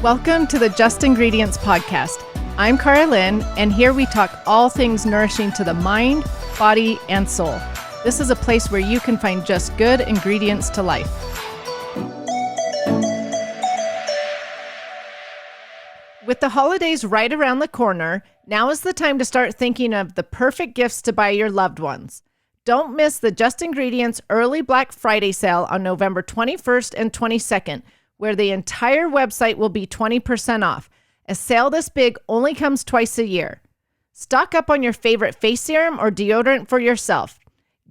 Welcome to the Just Ingredients podcast. I'm Cara Lynn, and here we talk all things nourishing to the mind, body, and soul. This is a place where you can find just good ingredients to life. With the holidays right around the corner, now is the time to start thinking of the perfect gifts to buy your loved ones. Don't miss the Just Ingredients early Black Friday sale on November 21st and 22nd, where the entire website will be 20% off. A sale this big only comes twice a year. Stock up on your favorite face serum or deodorant for yourself.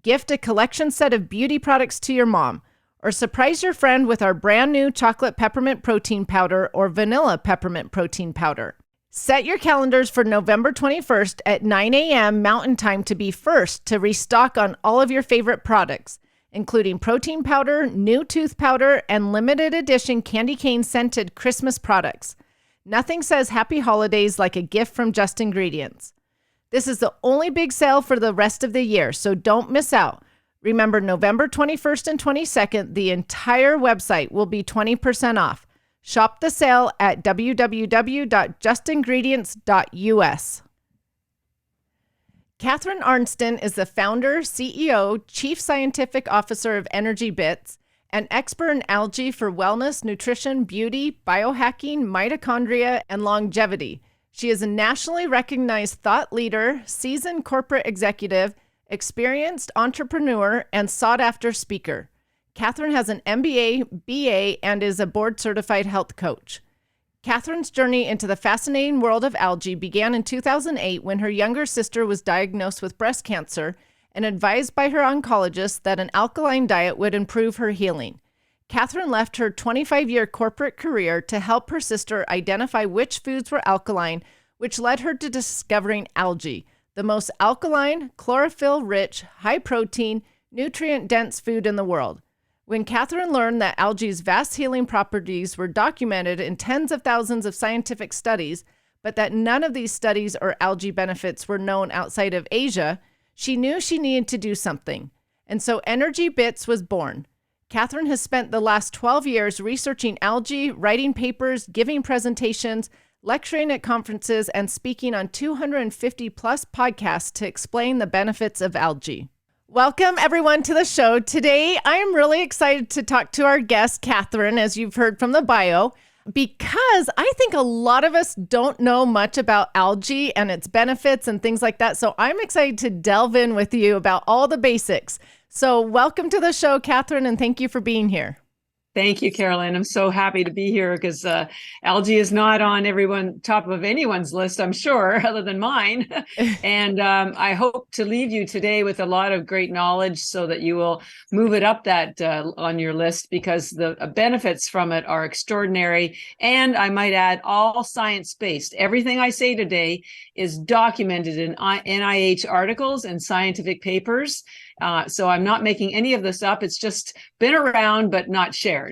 Gift a collection set of beauty products to your mom, or surprise your friend with our brand new chocolate peppermint protein powder or vanilla peppermint protein powder. Set your calendars for November 21st at 9 a.m. Mountain Time to be first to restock on all of your favorite products, including protein powder, new tooth powder, and limited edition candy cane scented Christmas products. Nothing says happy holidays like a gift from Just Ingredients. This is the only big sale for the rest of the year, so don't miss out. Remember, November 21st and 22nd, the entire website will be 20% off. Shop the sale at www.justingredients.us. Catharine Arnston is the founder, CEO, Chief Scientific Officer of ENERGYbits, an expert in algae for wellness, nutrition, beauty, biohacking, mitochondria, and longevity. She is a nationally recognized thought leader, seasoned corporate executive, experienced entrepreneur, and sought-after speaker. Catharine has an MBA, BA, and is a board-certified health coach. Catharine's journey into the fascinating world of algae began in 2008 when her younger sister was diagnosed with breast cancer and advised by her oncologist that an alkaline diet would improve her healing. Catharine left her 25-year corporate career to help her sister identify which foods were alkaline, which led her to discovering algae, the most alkaline, chlorophyll-rich, high-protein, nutrient-dense food in the world. When Catharine learned that algae's vast healing properties were documented in tens of thousands of scientific studies, but that none of these studies or algae benefits were known outside of Asia, she knew she needed to do something. And so ENERGYbits was born. Catharine has spent the last 12 years researching algae, writing papers, giving presentations, lecturing at conferences, and speaking on 250 plus podcasts to explain the benefits of algae. Welcome, everyone, to the show. Today, I am really excited to talk to our guest, Catharine, as you've heard from the bio, because I think a lot of us don't know much about algae and its benefits and things like that. So I'm excited to delve in with you about all the basics. So welcome to the show, Catharine, and thank you for being here. Thank you, Caroline. I'm so happy to be here because algae is not on top of anyone's list, I'm sure, other than mine. And I hope to leave you today with a lot of great knowledge so that you will move it up that on your list, because the benefits from it are extraordinary. And I might add, all science-based. Everything I say today is documented in NIH articles and scientific papers. So I'm not making any of this up. It's just been around, but not shared.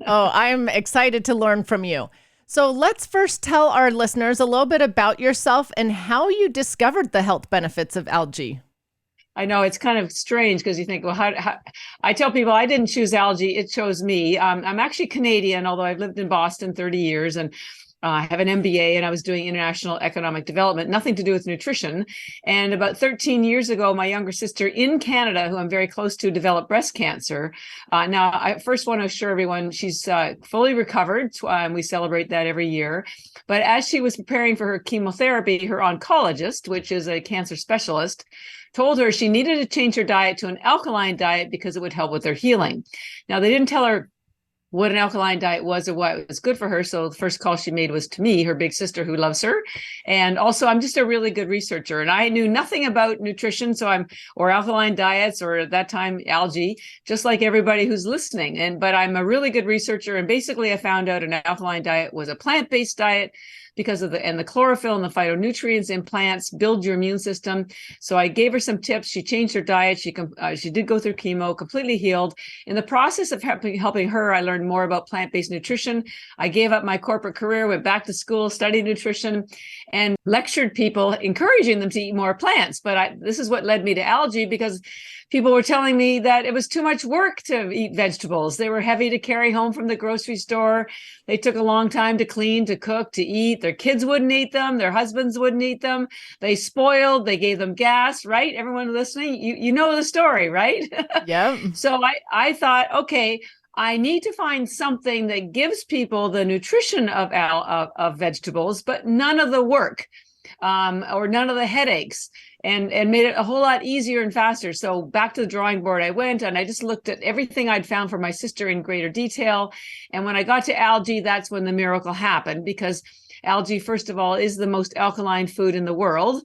Oh, I'm excited to learn from you. So let's first tell our listeners a little bit about yourself and how you discovered the health benefits of algae. I know it's kind of strange because you think, well, how I tell people I didn't choose algae, it chose me. I'm actually Canadian, although I've lived in Boston 30 years, and I have an MBA, and I was doing international economic development, nothing to do with nutrition. And about 13 years ago, my younger sister in Canada, who I'm very close to, developed breast cancer. Now, I first want to assure everyone she's fully recovered. We celebrate that every year. But as she was preparing for her chemotherapy, her oncologist, which is a cancer specialist, told her she needed to change her diet to an alkaline diet because it would help with her healing. Now, they didn't tell her what an alkaline diet was or what was good for her. So the first call she made was to me, her big sister who loves her. And also I'm just a really good researcher, and I knew nothing about nutrition. Or alkaline diets, or at that time, algae, just like everybody who's listening. But I'm a really good researcher. And basically I found out an alkaline diet was a plant-based diet because of the chlorophyll and the phytonutrients in plants build your immune system. So I gave her some tips. She changed her diet. She did go through chemo, completely healed. In the process of helping her, I learned more about plant-based nutrition. I gave up my corporate career, went back to school, studied nutrition, and lectured people, encouraging them to eat more plants. But this is what led me to algae, because people were telling me that it was too much work to eat vegetables. They were heavy to carry home from the grocery store. They took a long time to clean, to cook, to eat. Their kids wouldn't eat them. Their husbands wouldn't eat them. They spoiled. They gave them gas, right? Everyone listening, you know the story, right? Yeah. So I thought, okay, I need to find something that gives people the nutrition of vegetables, but none of the work, or none of the headaches, and made it a whole lot easier and faster. So back to the drawing board I went, and I just looked at everything I'd found for my sister in greater detail. And when I got to algae, that's when the miracle happened, because algae, first of all, is the most alkaline food in the world.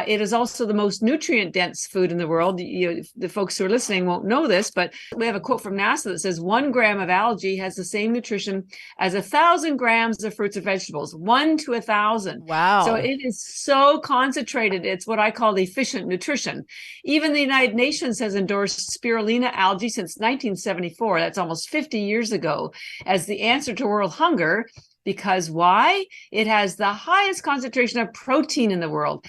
It is also the most nutrient-dense food in the world. The folks who are listening won't know this, but we have a quote from NASA that says 1 gram of algae has the same nutrition as 1,000 grams of fruits or vegetables, 1 to 1,000. Wow. So it is so concentrated. It's what I call efficient nutrition. Even the United Nations has endorsed spirulina algae since 1974. That's almost 50 years ago, as the answer to world hunger. Because why? It has the highest concentration of protein in the world.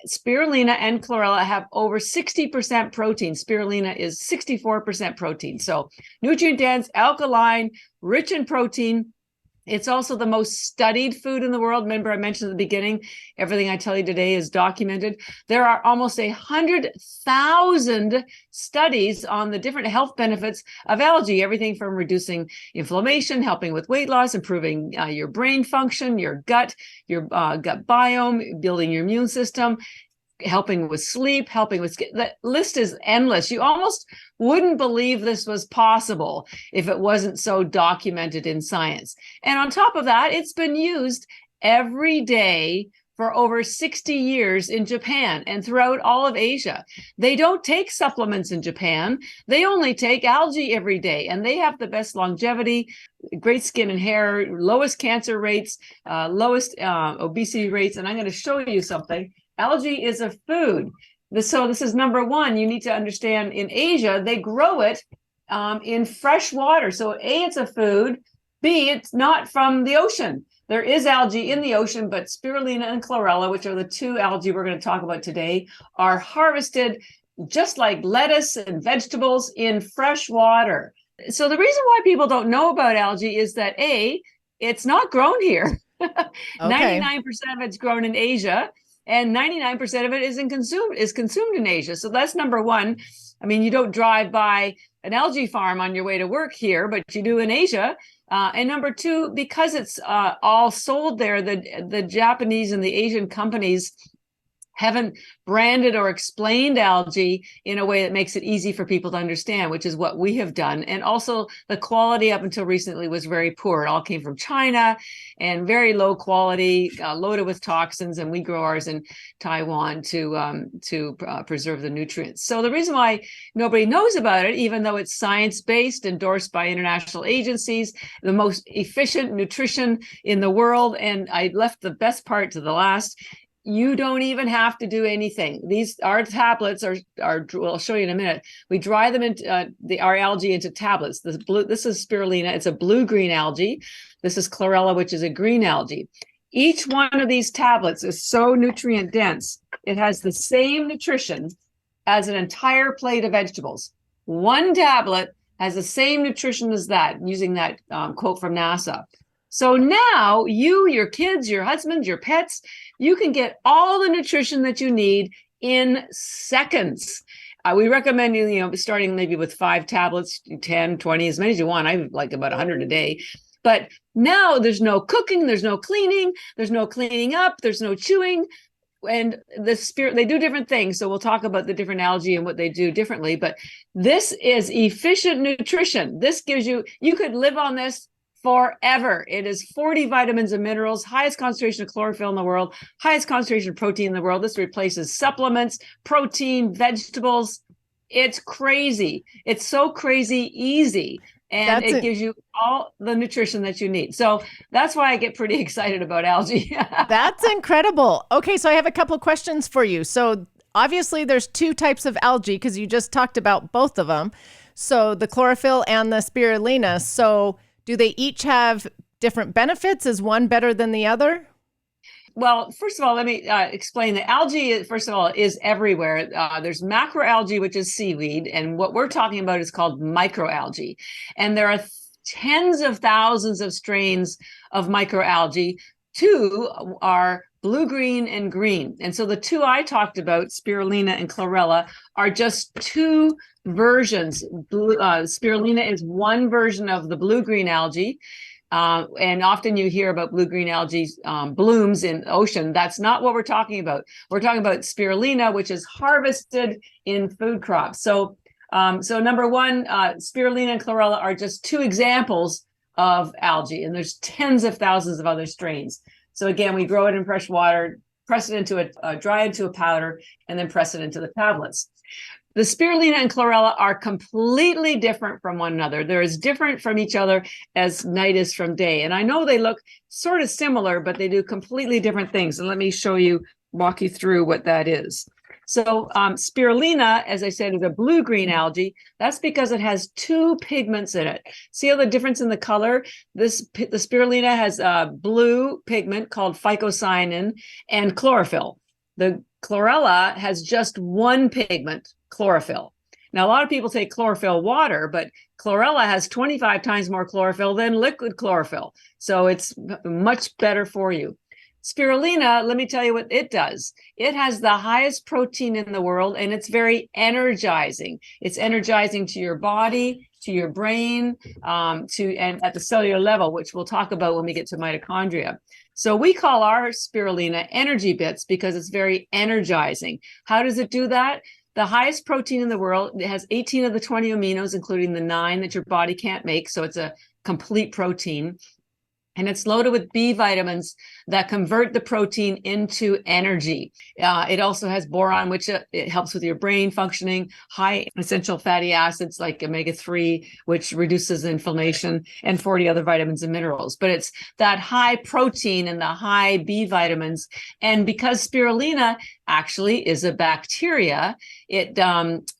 Spirulina and chlorella have over 60% protein. Spirulina is 64% protein. So nutrient dense, alkaline, rich in protein. It's also the most studied food in the world. Remember, I mentioned at the beginning, everything I tell you today is documented. There are almost 100,000 studies on the different health benefits of algae, everything from reducing inflammation, helping with weight loss, improving your brain function, your gut biome, building your immune system, helping with sleep, helping with skin. The list is endless. You almost wouldn't believe this was possible if it wasn't so documented in science. And on top of that, it's been used every day for over 60 years in Japan and throughout all of Asia. They don't take supplements in Japan. They only take algae every day, and they have the best longevity, great skin and hair, lowest cancer rates, lowest obesity rates. And I'm going to show you something. Algae is a food. So this is number one. You need to understand, in Asia, they grow it in fresh water. So A, it's a food. B, it's not from the ocean. There is algae in the ocean, but spirulina and chlorella, which are the two algae we're going to talk about today, are harvested just like lettuce and vegetables in fresh water. So the reason why people don't know about algae is that A, it's not grown here. Okay. 99% of it's grown in Asia, and 99% of it is consumed in Asia. So that's number one. I mean, you don't drive by an algae farm on your way to work here, but you do in Asia. And number two, because it's all sold there, the Japanese and the Asian companies haven't branded or explained algae in a way that makes it easy for people to understand, which is what we have done. And also the quality up until recently was very poor. It all came from China and very low quality, loaded with toxins. And we grow ours in Taiwan to preserve the nutrients. So the reason why nobody knows about it, even though it's science-based, endorsed by international agencies, the most efficient nutrition in the world, and I left the best part to the last, you don't even have to do anything. Our tablets are I'll show you in a minute. We dry them into our algae into tablets. This is spirulina. It's a blue-green algae. This is chlorella, which is a green algae. Each one of these tablets is so nutrient dense. It has the same nutrition as an entire plate of vegetables. One tablet has the same nutrition as that, using that quote from NASA. So now you, your kids, your husband, your pets, you can get all the nutrition that you need in seconds. We recommend, starting maybe with 5 tablets, 10, 20, as many as you want. I like about 100 a day. But now there's no cooking, there's no cleaning, there's no cleaning up, there's no chewing. And they do different things. So we'll talk about the different algae and what they do differently. But this is efficient nutrition. This gives you could live on this forever. It is 40 vitamins and minerals, highest concentration of chlorophyll in the world, highest concentration of protein in the world. This replaces supplements, protein, vegetables. It's crazy. It's so crazy easy. And it gives you all the nutrition that you need. So that's why I get pretty excited about algae. That's incredible. Okay, so I have a couple of questions for you. So obviously there's 2 types of algae because you just talked about both of them. So the chlorophyll and the spirulina. So do they each have different benefits? Is one better than the other? Well, first of all, let me explain that algae, first of all, is everywhere. There's macroalgae, which is seaweed, and what we're talking about is called microalgae. And there are tens of thousands of strains of microalgae. Two are blue, green, and green. And so the two I talked about, spirulina and chlorella, are just two versions. Spirulina is one version of the blue-green algae. And often you hear about blue-green algae blooms in the ocean. That's not what we're talking about. We're talking about spirulina, which is harvested in food crops. So number one, spirulina and chlorella are just two examples of algae, and there's tens of thousands of other strains. So again, we grow it in fresh water, press it into dry into a powder, and then press it into the tablets. The spirulina and chlorella are completely different from one another. They're as different from each other as night is from day. And I know they look sort of similar, but they do completely different things. And let me walk you through what that is. So spirulina, as I said, is a blue-green algae. That's because it has two pigments in it. See how the difference in the color? The spirulina has a blue pigment called phycocyanin and chlorophyll. The chlorella has just one pigment, chlorophyll. Now, a lot of people take chlorophyll water, but chlorella has 25 times more chlorophyll than liquid chlorophyll. So it's much better for you. Spirulina, let me tell you what it does. It has the highest protein in the world, and it's very energizing. It's energizing to your body, to your brain, and at the cellular level, which we'll talk about when we get to mitochondria. So we call our spirulina ENERGYbits because it's very energizing. How does it do that? The highest protein in the world, it has 18 of the 20 aminos, including the 9 that your body can't make. So it's a complete protein. And it's loaded with B vitamins that convert the protein into energy. It also has boron, which it helps with your brain functioning, high essential fatty acids like omega-3, which reduces inflammation, and 40 other vitamins and minerals. But it's that high protein and the high B vitamins. And because spirulina actually is a bacteria, it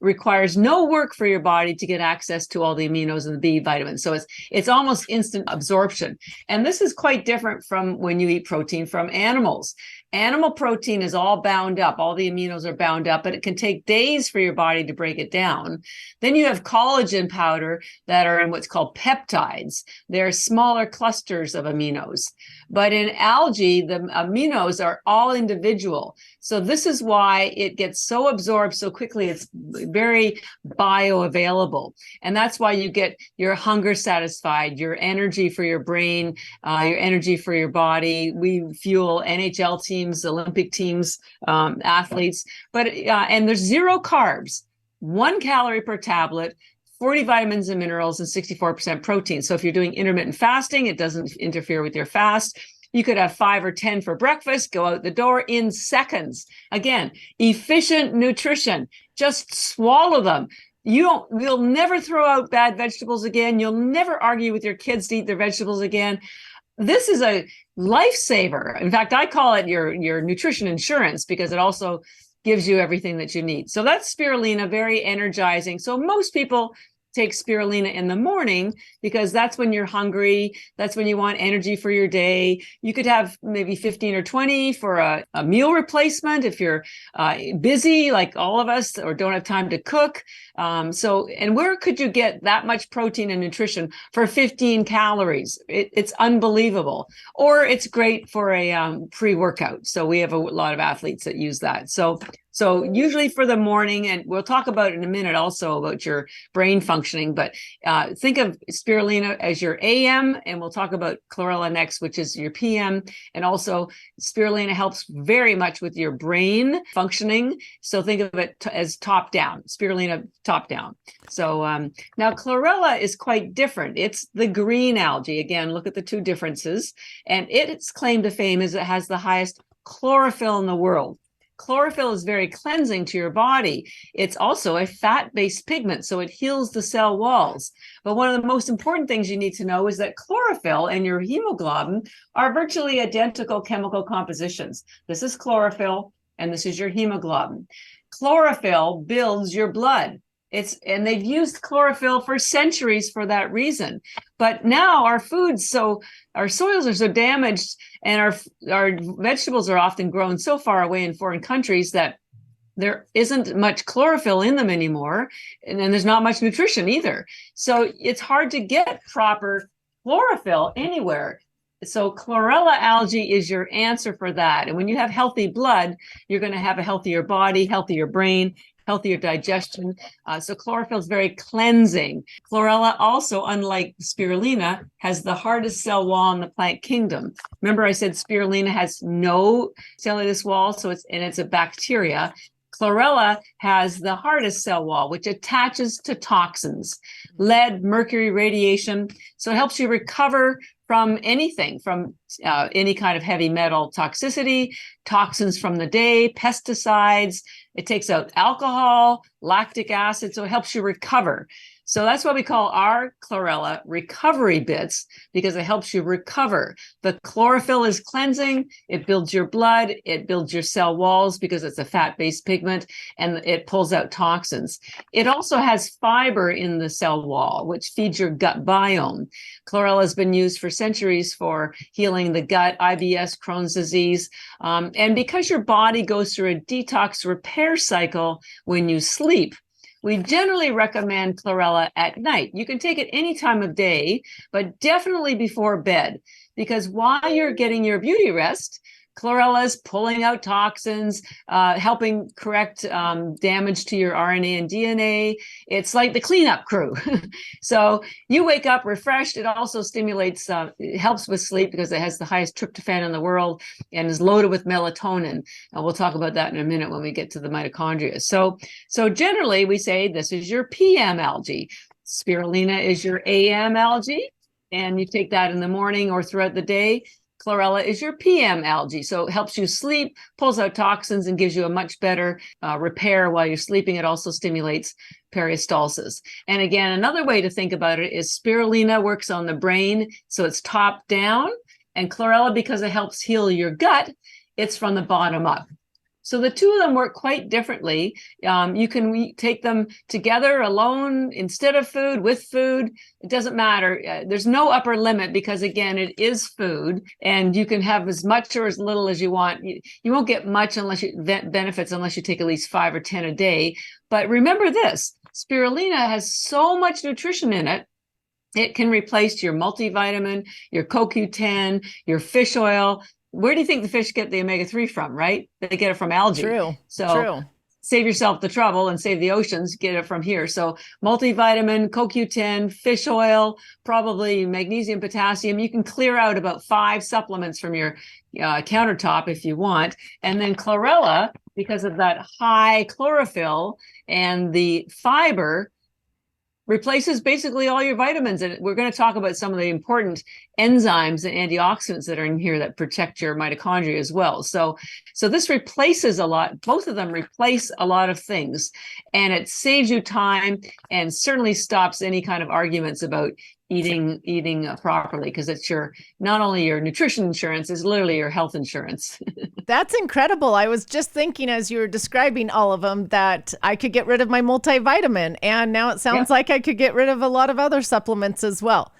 requires no work for your body to get access to all the aminos and the B vitamins. So it's almost instant absorption. And this is quite different from when you eat protein from animals. Animal protein is all bound up. All the aminos are bound up, but it can take days for your body to break it down. Then you have collagen powder that are in what's called peptides. They're smaller clusters of aminos. But in algae, the aminos are all individual. So this is why it gets so absorbed so quickly. It's very bioavailable. And that's why you get your hunger satisfied, your energy for your brain, your energy for your body. We fuel NHL teams, Olympic teams, athletes, and there's 0 carbs, 1 calorie per tablet, 40 vitamins and minerals, and 64% protein. So if you're doing intermittent fasting, it doesn't interfere with your fast. You could have 5 or 10 for breakfast, go out the door in seconds. Again, efficient nutrition. Just swallow them. You'll never throw out bad vegetables again. You'll never argue with your kids to eat their vegetables again. This is a lifesaver. In fact, I call it your nutrition insurance because it also gives you everything that you need. So that's spirulina, very energizing. So most people take spirulina in the morning because that's when you're hungry. That's when you want energy for your day. You could have maybe 15 or 20 for a meal replacement if you're busy like all of us or don't have time to cook. And where could you get that much protein and nutrition for 15 calories? It's unbelievable. Or it's great for a pre-workout. So we have a lot of athletes that use that. So usually for the morning, and we'll talk about in a minute also about your brain functioning, but think of spirulina as your AM, and we'll talk about chlorella next, which is your PM. And also spirulina helps very much with your brain functioning. So think of it as top down, spirulina top down. So now chlorella is quite different. It's the green algae. Again, look at the two differences. And its claim to fame is it has the highest chlorophyll in the world. Chlorophyll is very cleansing to your body. It's also a fat-based pigment, so it heals the cell walls. But one of the most important things you need to know is that chlorophyll and your hemoglobin are virtually identical chemical compositions. This is chlorophyll, and this is your hemoglobin. Chlorophyll builds your blood. And they've used chlorophyll for centuries for that reason. But now our foods, so our soils are so damaged, and our vegetables are often grown so far away in foreign countries that there isn't much chlorophyll in them anymore, and then there's not much nutrition either. So it's hard to get proper chlorophyll anywhere. So chlorella algae is your answer for that. And when you have healthy blood, you're going to have a healthier body, healthier brain, healthier digestion. So chlorophyll is very cleansing. Chlorella also, unlike spirulina, has the hardest cell wall in the plant kingdom. Remember I said spirulina has no cellulose wall, so it's a bacteria. Chlorella has the hardest cell wall, which attaches to toxins, lead, mercury, radiation. So it helps you recover from anything, from any kind of heavy metal toxicity, toxins from the day, pesticides. It takes out alcohol, lactic acid, so it helps you recover. So that's why we call our chlorella recovery bits, because it helps you recover. The chlorophyll is cleansing, it builds your blood, it builds your cell walls because it's a fat-based pigment, and it pulls out toxins. It also has fiber in the cell wall, which feeds your gut biome. Chlorella has been used for centuries for healing the gut, IBS, Crohn's disease. And because your body goes through a detox repair cycle when you sleep, we generally recommend chlorella at night. You can take it any time of day, but definitely before bed, because while you're getting your beauty rest, chlorella is pulling out toxins, helping correct damage to your RNA and DNA. It's like the cleanup crew. So you wake up refreshed. It also stimulates, it helps with sleep because it has the highest tryptophan in the world and is loaded with melatonin. And we'll talk about that in a minute when we get to the mitochondria. So generally we say this is your PM algae. Spirulina is your AM algae, and you take that in the morning or throughout the day. Chlorella is your PM algae, so it helps you sleep, pulls out toxins, and gives you a much better repair while you're sleeping. It also stimulates peristalsis. And again, another way to think about it is spirulina works on the brain, so it's top down, and chlorella, because it helps heal your gut, it's from the bottom up. So the two of them work quite differently. You can take them together, alone, instead of food, with food. It doesn't matter. There's no upper limit because, again, it is food, and you can have as much or as little as you want. You won't get much benefits unless you take at least 5 or 10 a day. But remember this, spirulina has so much nutrition in it. It can replace your multivitamin, your CoQ10, your fish oil. Where do you think the fish get the omega-3 from, right? They get it from algae. True. So True. Save yourself the trouble and save the oceans, get it from here. So multivitamin, CoQ10, fish oil, probably magnesium, potassium. You can clear out about 5 supplements from your countertop if you want. And then chlorella, because of that high chlorophyll and the fiber, replaces basically all your vitamins. And we're going to talk about some of the important enzymes and antioxidants that are in here that protect your mitochondria as well. So this replaces a lot. Both of them replace a lot of things, and it saves you time and certainly stops any kind of arguments about eating properly, because it's not only your nutrition insurance, it's literally your health insurance. That's incredible. I was just thinking as you were describing all of them that I could get rid of my multivitamin, and now it sounds like I could get rid of a lot of other supplements as well.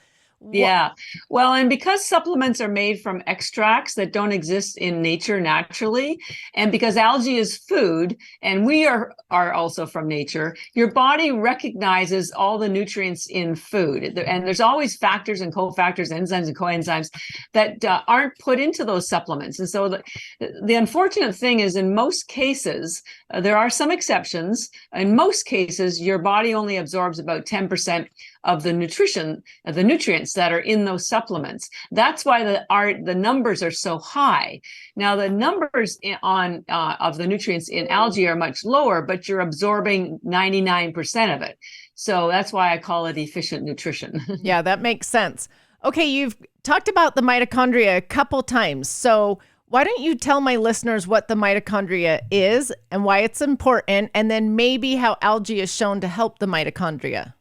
Yeah. Well, and because supplements are made from extracts that don't exist in nature naturally, and because algae is food and we are also from nature, your body recognizes all the nutrients in food. And there's always factors and cofactors, enzymes and coenzymes that aren't put into those supplements. And so the unfortunate thing is, in most cases, there are some exceptions. In most cases, your body only absorbs about 10% of the nutrients that are in those supplements. That's why the numbers are so high. Now, the numbers of the nutrients in algae are much lower, but you're absorbing 99% of it. So that's why I call it efficient nutrition. Yeah, that makes sense. Okay, you've talked about the mitochondria a couple times. So why don't you tell my listeners what the mitochondria is and why it's important, and then maybe how algae is shown to help the mitochondria?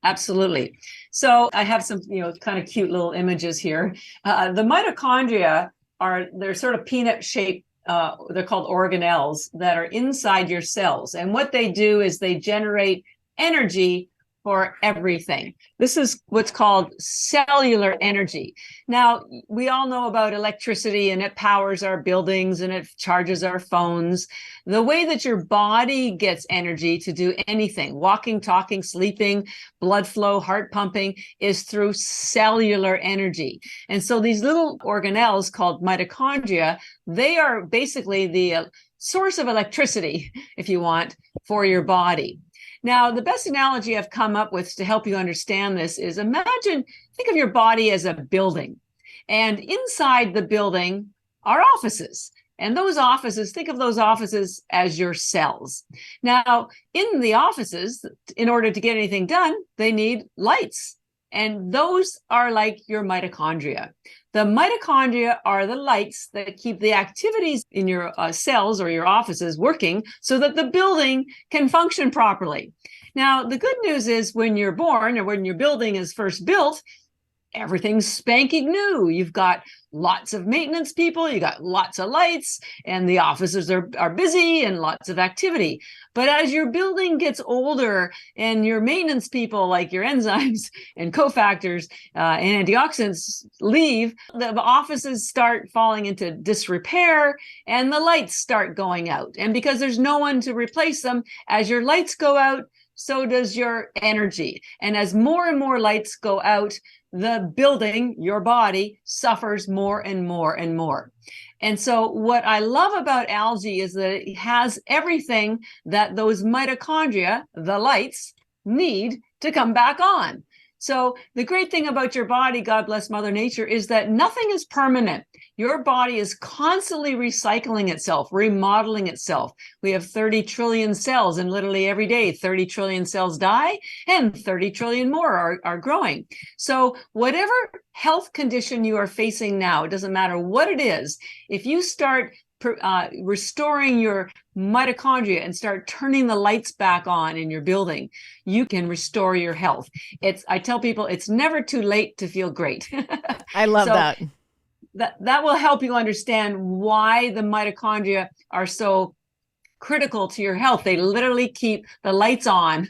Absolutely. So I have some, kind of cute little images here. The mitochondria they're sort of peanut shaped. They're called organelles that are inside your cells. And what they do is they generate energy for everything. This is what's called cellular energy. Now, we all know about electricity, and it powers our buildings and it charges our phones. The way that your body gets energy to do anything, walking, talking, sleeping, blood flow, heart pumping, is through cellular energy. And so these little organelles called mitochondria, they are basically the source of electricity, if you want, for your body. Now, the best analogy I've come up with to help you understand this is think of your body as a building. And inside the building are offices. And those offices, think of those offices as your cells. Now, in the offices, in order to get anything done, they need lights. And those are like your mitochondria. The mitochondria are the lights that keep the activities in your cells or your offices working so that the building can function properly. Now, the good news is when you're born or when your building is first built, everything's spanking new. You've got lots of maintenance people, you got lots of lights, and the offices are busy and lots of activity. But as your building gets older and your maintenance people, like your enzymes and cofactors and antioxidants, leave, the offices start falling into disrepair and the lights start going out. And because there's no one to replace them, as your lights go out, so does your energy. And as more and more lights go out, the building, your body, suffers more and more and more. And so what I love about algae is that it has everything that those mitochondria, the lights, need to come back on. So the great thing about your body, God bless Mother Nature, is that nothing is permanent. Your body is constantly recycling itself, remodeling itself. We have 30 trillion cells, and literally every day, 30 trillion cells die and 30 trillion more are growing. So whatever health condition you are facing now, it doesn't matter what it is, if you start restoring your mitochondria and start turning the lights back on in your building, you can restore your health. I tell people it's never too late to feel great. I love that. That will help you understand why the mitochondria are so critical to your health. They literally keep the lights on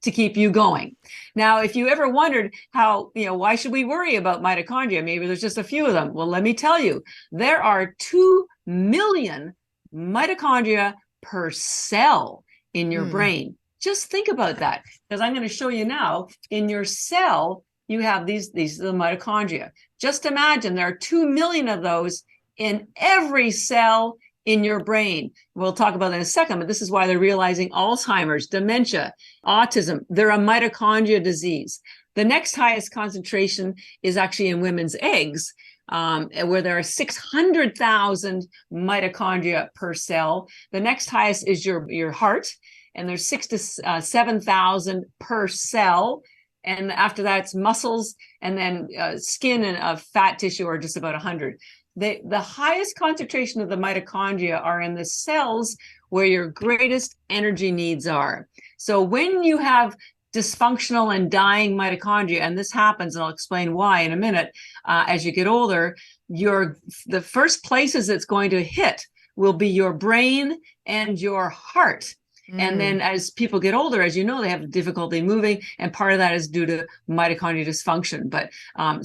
to keep you going. Now, if you ever wondered why should we worry about mitochondria? Maybe there's just a few of them. Well, let me tell you, there are 2 million mitochondria per cell in your brain. Just think about that, because I'm going to show you now. In your cell, you have these are the mitochondria. Just imagine there are 2 million of those in every cell in your brain. We'll talk about that in a second, but this is why they're realizing Alzheimer's, dementia, autism, they're a mitochondria disease. The next highest concentration is actually in women's eggs, where there are 600,000 mitochondria per cell. The next highest is your heart, and there's 6,000 to 7,000 per cell. And after that, it's muscles, and then skin and fat tissue are just about 100. The highest concentration of the mitochondria are in the cells where your greatest energy needs are. So when you have dysfunctional and dying mitochondria, and this happens, and I'll explain why in a minute, as you get older, the first places it's going to hit will be your brain and your heart. And then as people get older, as you know, they have difficulty moving, and part of that is due to mitochondria dysfunction. But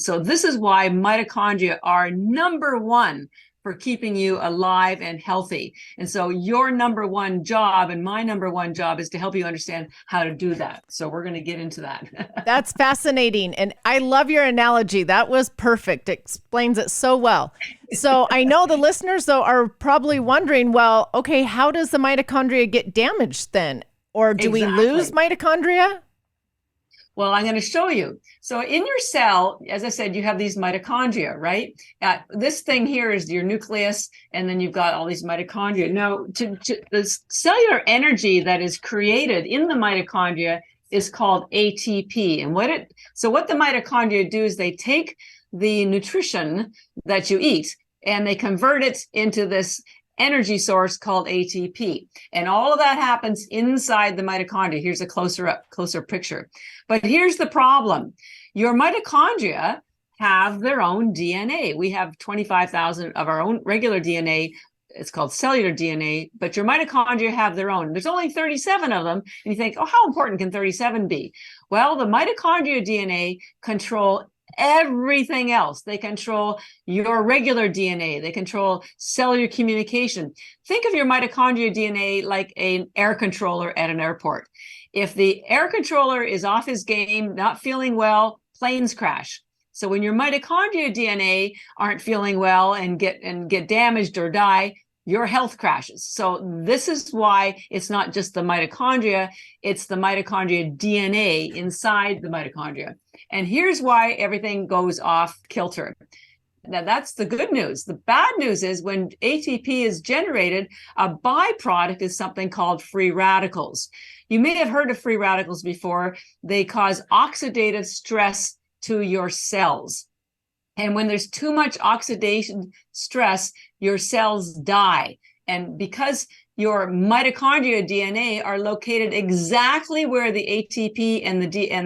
so this is why mitochondria are number one for keeping you alive and healthy. And so your number one job and my number one job is to help you understand how to do that. So we're going to get into that. That's fascinating. And I love your analogy. That was perfect. It explains it so well. So I know the listeners, though, are probably wondering, well, okay, how does the mitochondria get damaged then? Or do we lose mitochondria? Well, I'm going to show you. So in your cell, as I said, you have these mitochondria, right? This thing here is your nucleus, and then you've got all these mitochondria. Now, the cellular energy that is created in the mitochondria is called ATP. And what the mitochondria do is they take the nutrition that you eat and they convert it into this energy source called ATP. And all of that happens inside the mitochondria. Here's a closer picture. But here's the problem. Your mitochondria have their own DNA. We have 25,000 of our own regular DNA it's called cellular DNA, but your mitochondria have their own. There's only 37 of them. And you think, oh, how important can 37 be? Well, the mitochondria DNA control everything else. They control your regular DNA. They control cellular communication. Think of your mitochondria DNA like an air controller at an airport. If the air controller is off his game, not feeling well, planes crash. So when your mitochondria DNA aren't feeling well and get damaged or die, your health crashes. So this is why it's not just the mitochondria, it's the mitochondria DNA inside the mitochondria. And here's why everything goes off kilter. Now, that's the good news. The bad news is when ATP is generated, a byproduct is something called free radicals. You may have heard of free radicals before. They cause oxidative stress to your cells. And when there's too much oxidation stress, your cells die. And because your mitochondria DNA are located exactly where the ATP and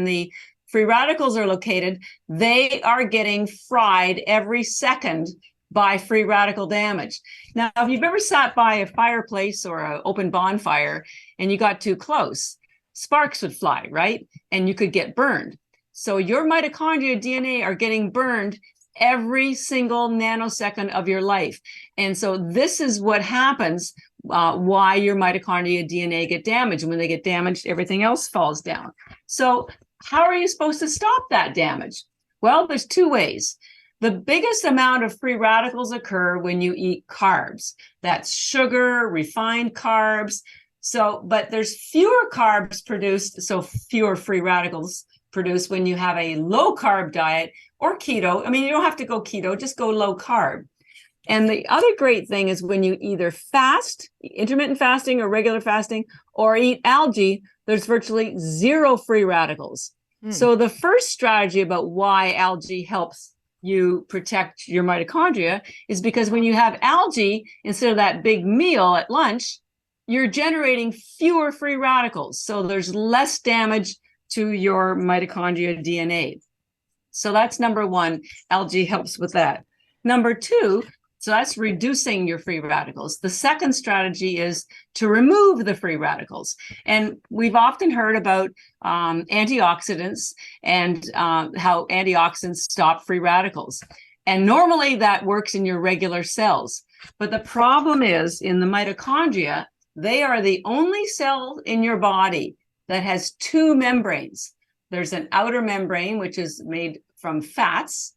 the free radicals are located, they are getting fried every second by free radical damage. Now, if you've ever sat by a fireplace or an open bonfire and you got too close, sparks would fly, right? And you could get burned. So your mitochondria DNA are getting burned every single nanosecond of your life. And so this is what happens, why your mitochondria DNA get damaged. And when they get damaged, everything else falls down. So how are you supposed to stop that damage? Well, there's two ways. The biggest amount of free radicals occur when you eat carbs. That's sugar, refined carbs. So, but there's fewer carbs produced, so fewer free radicals produced when you have a low carb diet or keto. I mean, you don't have to go keto, just go low carb. And the other great thing is when you either fast, intermittent fasting or regular fasting, or eat algae, there's virtually zero free radicals. So the first strategy about why algae helps you protect your mitochondria is because when you have algae, instead of that big meal at lunch, you're generating fewer free radicals. So there's less damage to your mitochondria DNA. So that's number one. Algae helps with that. Number two, so that's reducing your free radicals. The second strategy is to remove the free radicals. And we've often heard about antioxidants and how antioxidants stop free radicals. And normally that works in your regular cells. But the problem is in the mitochondria, they are the only cell in your body that has two membranes. There's an outer membrane, which is made from fats.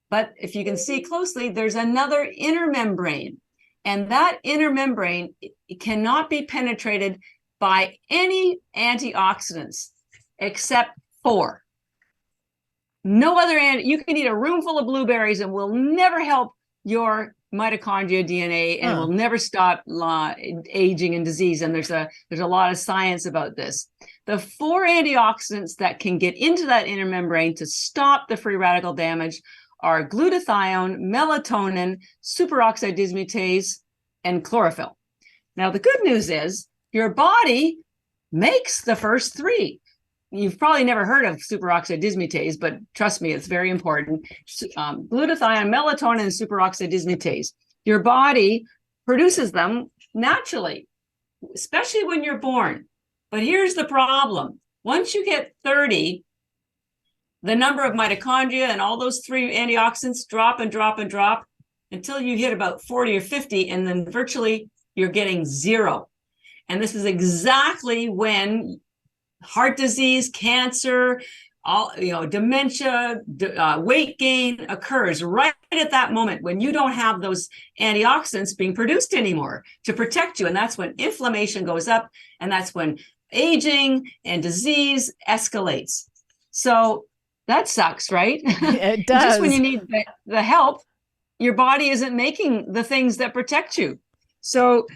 But if you can see closely, there's another inner membrane. And that inner membrane it cannot be penetrated by any antioxidants except 4. No other, you can eat a room full of blueberries and will never help your mitochondria DNA and will never stop aging and disease. And there's a lot of science about this. The 4 antioxidants that can get into that inner membrane to stop the free radical damage are glutathione, melatonin, superoxide dismutase, and chlorophyll. Now, the good news is your body makes the first 3. You've probably never heard of superoxide dismutase, but trust me, it's very important. Glutathione, melatonin, and superoxide dismutase. Your body produces them naturally, especially when you're born. But here's the problem. Once you get 30, the number of mitochondria and all those 3 antioxidants drop and drop and drop until you hit about 40 or 50, and then virtually you're getting 0. And this is exactly when heart disease, cancer, dementia, weight gain occurs right at that moment when you don't have those antioxidants being produced anymore to protect you. And that's when inflammation goes up, and that's when aging and disease escalates. So that sucks, right? It does. Just when you need the help, your body isn't making the things that protect you. So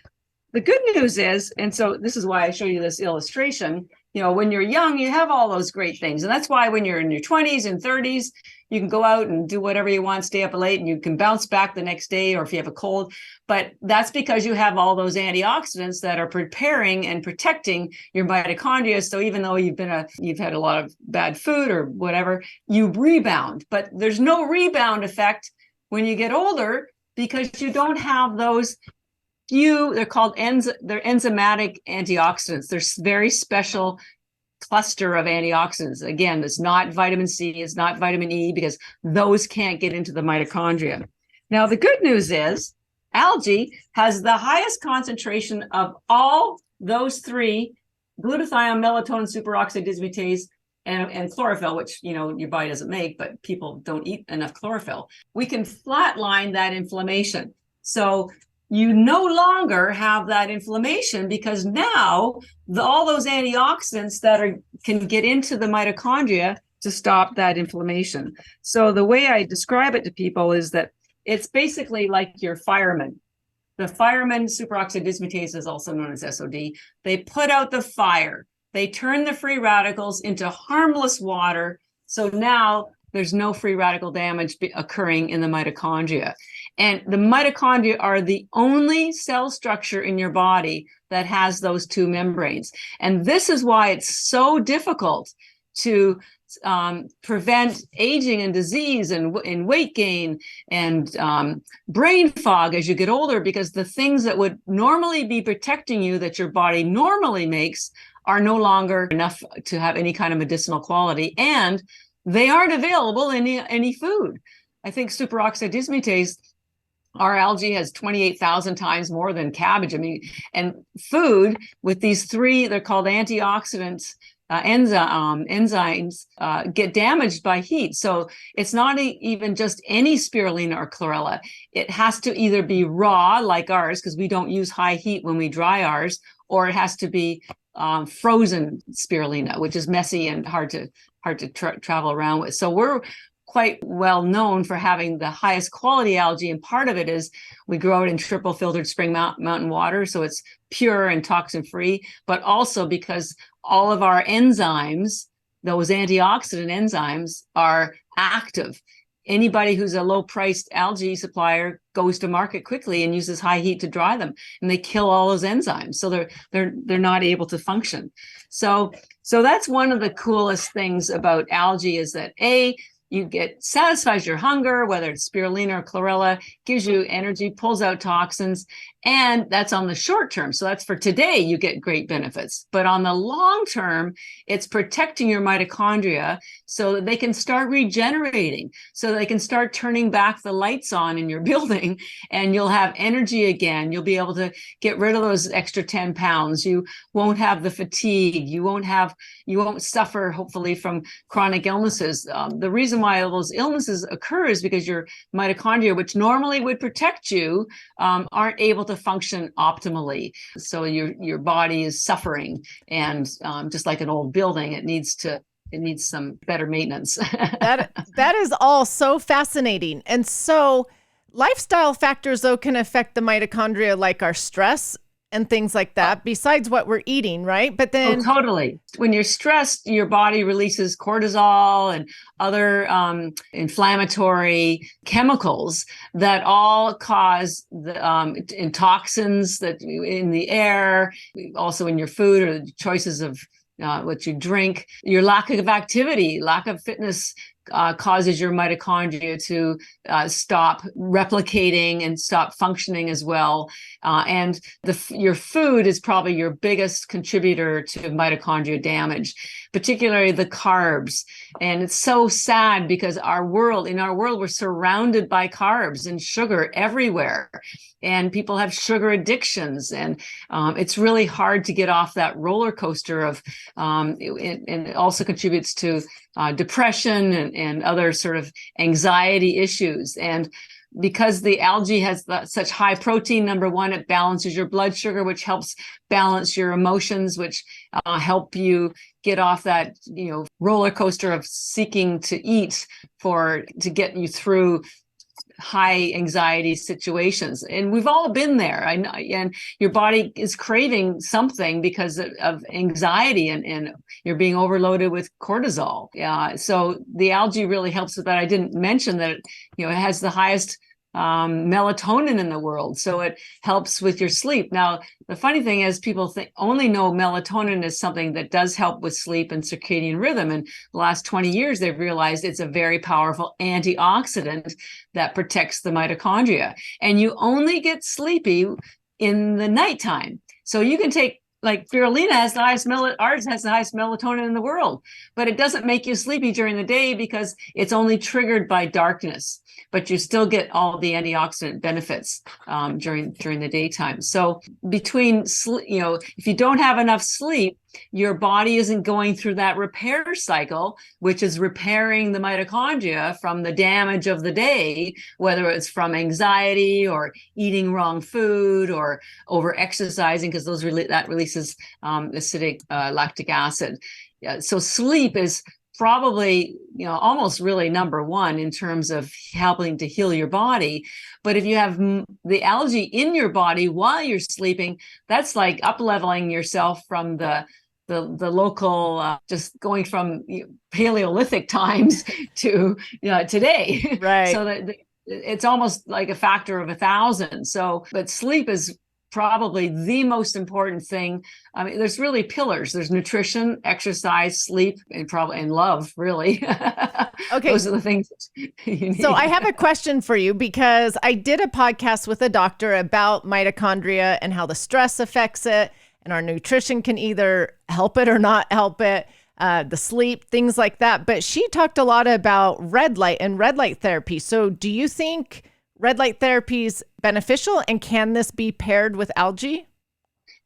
the good news is, and so this is why I show you this illustration, when you're young, you have all those great things. And that's why when you're in your 20s and 30s, you can go out and do whatever you want, stay up late, and you can bounce back the next day, or if you have a cold. But that's because you have all those antioxidants that are preparing and protecting your mitochondria. So even though you've had a lot of bad food or whatever, you rebound. But there's no rebound effect when you get older because you don't have those they're called they're enzymatic antioxidants. There's very special cluster of antioxidants. Again, it's not vitamin C, it's not vitamin E, because those can't get into the mitochondria. Now, the good news is algae has the highest concentration of all those three: glutathione, melatonin, superoxide dismutase, and chlorophyll, which, you know, your body doesn't make, but people don't eat enough chlorophyll. We can flatline that inflammation. So you no longer have that inflammation, because now all those antioxidants that can get into the mitochondria to stop that inflammation. So the way I describe it to people is that it's basically like your fireman. The fireman, superoxide dismutase is also known as SOD. They put out the fire. They turn the free radicals into harmless water. So now there's no free radical damage occurring in the mitochondria. And the mitochondria are the only cell structure in your body that has those two membranes. And this is why it's so difficult to prevent aging and disease and weight gain and brain fog as you get older, because the things that would normally be protecting you that your body normally makes are no longer enough to have any kind of medicinal quality, and they aren't available in any food. I think superoxide dismutase, our algae has 28,000 times more than cabbage. I mean, and food with these three, they're called antioxidants, enzymes, get damaged by heat. So it's not even just any spirulina or chlorella. It has to either be raw like ours, because we don't use high heat when we dry ours, or it has to be frozen spirulina, which is messy and hard to travel around with. So we're quite well known for having the highest quality algae, and part of it is we grow it in triple filtered spring mountain water, so it's pure and toxin free, but also because all of our enzymes, those antioxidant enzymes, are active. Anybody who's a low priced algae supplier goes to market quickly and uses high heat to dry them, and they kill all those enzymes, so they're not able to function. So that's one of the coolest things about algae, is that you satisfies your hunger, whether it's spirulina or chlorella, gives you energy, pulls out toxins, and that's on the short term. So that's for today, you get great benefits. But on the long term, it's protecting your mitochondria so that they can start regenerating, so they can start turning back the lights on in your building, and you'll have energy again. You'll be able to get rid of those extra 10 pounds. You won't have the fatigue. You won't suffer, hopefully, from chronic illnesses. The reason why those illnesses occur is because your mitochondria, which normally would protect you, aren't able to function optimally. So your body is suffering, and just like an old building, it needs some better maintenance. That is all so fascinating. And so lifestyle factors, though, can affect the mitochondria, like our stress and things like that, besides what we're eating, right? But then totally. When you're stressed, your body releases cortisol and other inflammatory chemicals that all cause the toxins that in the air, also in your food, or the choices of what you drink. Your lack of activity, lack of fitness causes your mitochondria to stop replicating and stop functioning as well. And your food is probably your biggest contributor to mitochondria damage, particularly the carbs. And it's so sad, because in our world, we're surrounded by carbs and sugar everywhere. And people have sugar addictions, and it's really hard to get off that roller coaster of, and it also contributes to depression and other sort of anxiety issues. And because the algae has such high protein, number one, it balances your blood sugar, which helps balance your emotions, which help you get off that roller coaster of seeking to eat to get you through high anxiety situations. And we've all been there. And your body is craving something because of anxiety, and you're being overloaded with cortisol. So the algae really helps with that. I didn't mention that it has the highest melatonin in the world, so it helps with your sleep. Now, the funny thing is, people only know melatonin is something that does help with sleep and circadian rhythm. And the last 20 years, they've realized it's a very powerful antioxidant that protects the mitochondria. And you only get sleepy in the nighttime. So you can take, like spirulina has the highest ours has the highest melatonin in the world, but it doesn't make you sleepy during the day because it's only triggered by darkness. But you still get all the antioxidant benefits during the daytime. So between if you don't have enough sleep, your body isn't going through that repair cycle, which is repairing the mitochondria from the damage of the day, whether it's from anxiety or eating wrong food or over exercising, because that releases acidic lactic acid. So sleep is probably, almost really number one in terms of helping to heal your body. But if you have the algae in your body while you're sleeping, that's like up-leveling yourself from the local, just going from Paleolithic times to today. Right. So that it's almost like a factor of 1,000. So, but sleep is probably the most important thing. I mean, there's really pillars. There's nutrition, exercise, sleep, and love, really. Okay. Those are the things you need. So I have a question for you, because I did a podcast with a doctor about mitochondria and how the stress affects it, and our nutrition can either help it or not help it, the sleep, things like that. But she talked a lot about red light and red light therapy. So do you think red light therapy is beneficial, and can this be paired with algae?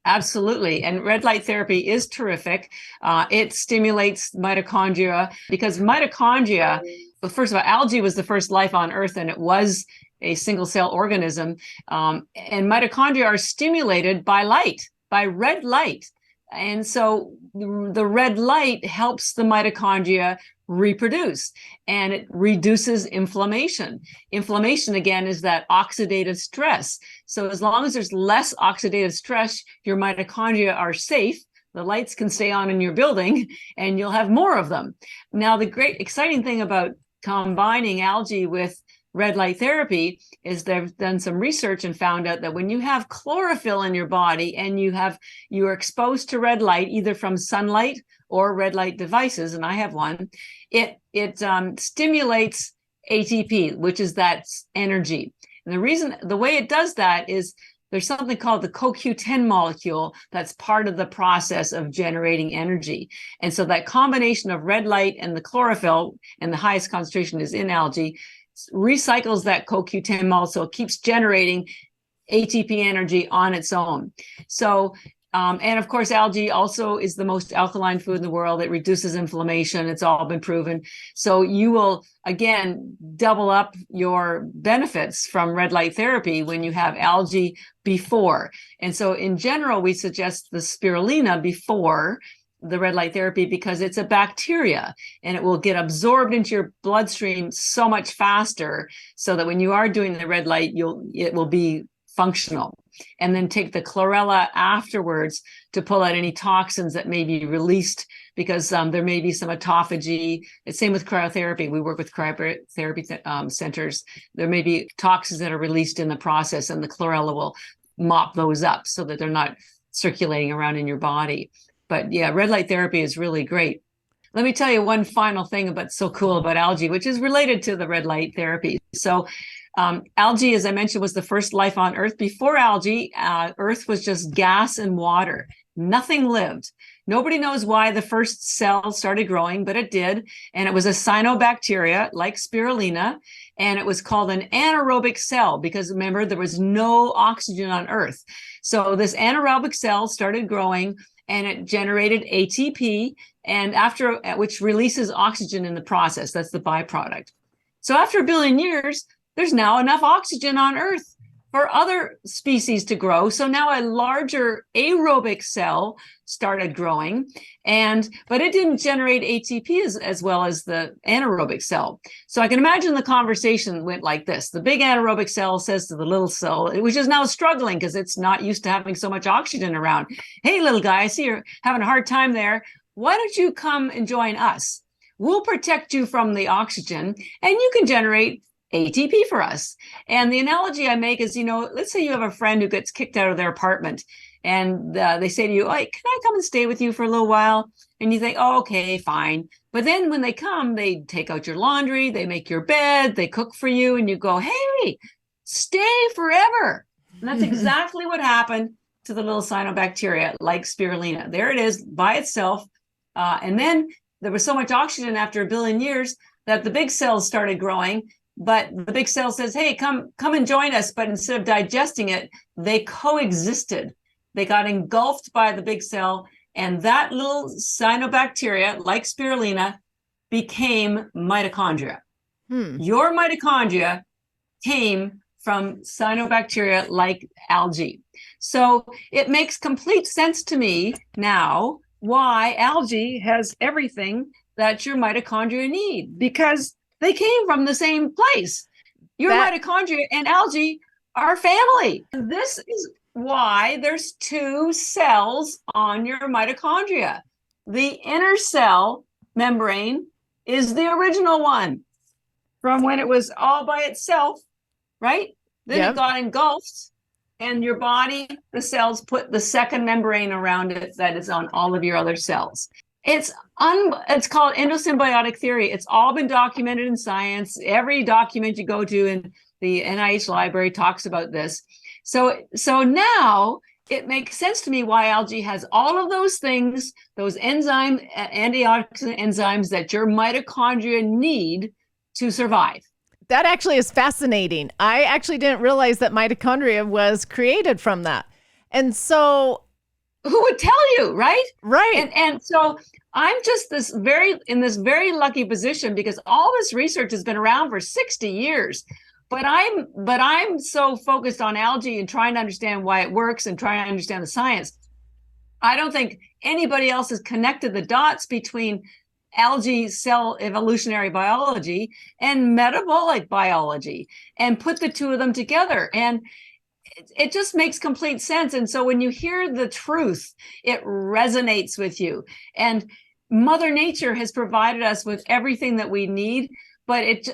Absolutely. And red light therapy is terrific. It stimulates mitochondria, because mitochondria, well, first of all, algae was the first life on Earth, and it was a single cell organism. And mitochondria are stimulated by light, by red light. And so the red light helps the mitochondria reproduce, and it reduces inflammation. Inflammation, again, is that oxidative stress. So as long as there's less oxidative stress, your mitochondria are safe. The lights can stay on in your building, and you'll have more of them. Now, the great exciting thing about combining algae with red light therapy is they've done some research and found out that when you have chlorophyll in your body and you are exposed to red light, either from sunlight or red light devices, and I have one, it stimulates ATP, which is that energy. And the way it does that is there's something called the CoQ10 molecule that's part of the process of generating energy. And so that combination of red light and the chlorophyll, and the highest concentration is in algae, recycles that CoQ10 molecule, keeps generating ATP energy on its own. So, and of course, algae also is the most alkaline food in the world. It reduces inflammation. It's all been proven. So you will, again, double up your benefits from red light therapy when you have algae before. And so in general, we suggest the spirulina before the red light therapy, because it's a bacteria and it will get absorbed into your bloodstream so much faster, so that when you are doing the red light, it will be functional. And then take the chlorella afterwards to pull out any toxins that may be released, because there may be some autophagy. It's same with cryotherapy. We work with cryotherapy centers. There may be toxins that are released in the process, and the chlorella will mop those up so that they're not circulating around in your body. But yeah, red light therapy is really great. Let me tell you one final thing that's so cool about algae, which is related to the red light therapy. So algae, as I mentioned, was the first life on Earth. Before algae, Earth was just gas and water. Nothing lived. Nobody knows why the first cell started growing, but it did. And it was a cyanobacteria like spirulina. And it was called an anaerobic cell, because remember, there was no oxygen on Earth. So this anaerobic cell started growing, and it generated ATP, and which releases oxygen in the process. That's the byproduct. So after 1 billion years, there's now enough oxygen on Earth for other species to grow. So now a larger aerobic cell started growing, but it didn't generate ATP as well as the anaerobic cell. So I can imagine the conversation went like this. The big anaerobic cell says to the little cell, which is now struggling because it's not used to having so much oxygen around, "Hey, little guy, I see you're having a hard time there. Why don't you come and join us? We'll protect you from the oxygen, and you can generate ATP for us." And the analogy I make is, let's say you have a friend who gets kicked out of their apartment, and they say to you, "Hey, can I come and stay with you for a little while?" And you think, "Oh, okay, fine." But then when they come, they take out your laundry, they make your bed, they cook for you, and you go, "Hey, stay forever." And that's exactly what happened to the little cyanobacteria, like spirulina. There it is by itself. And then there was so much oxygen after 1 billion years that the big cells started growing. But the big cell says, hey, come and join us. But instead of digesting it, they coexisted. They got engulfed by the big cell. And that little cyanobacteria, like spirulina, became mitochondria. Your mitochondria came from cyanobacteria like algae. So it makes complete sense to me now why algae has everything that your mitochondria need, because they came from the same place. Your mitochondria and algae are family. This is why there's 2 cells on your mitochondria. The inner cell membrane is the original one from when it was all by itself, right? Then it got engulfed, and your body, the cells, put the second membrane around it that is on all of your other cells. It's called endosymbiotic theory. It's all been documented in science. Every document you go to in the NIH library talks about this. So now it makes sense to me why algae has all of those things, those antioxidant enzymes that your mitochondria need to survive. That actually is fascinating. I actually didn't realize that mitochondria was created from that. And so who would tell you, right? Right. And so I'm just in this very lucky position, because all this research has been around for 60 years. But I'm so focused on algae and trying to understand why it works and trying to understand the science. I don't think anybody else has connected the dots between algae cell evolutionary biology and metabolic biology and put the 2 of them together. And it just makes complete sense. And so when you hear the truth, it resonates with you. And Mother Nature has provided us with everything that we need, but it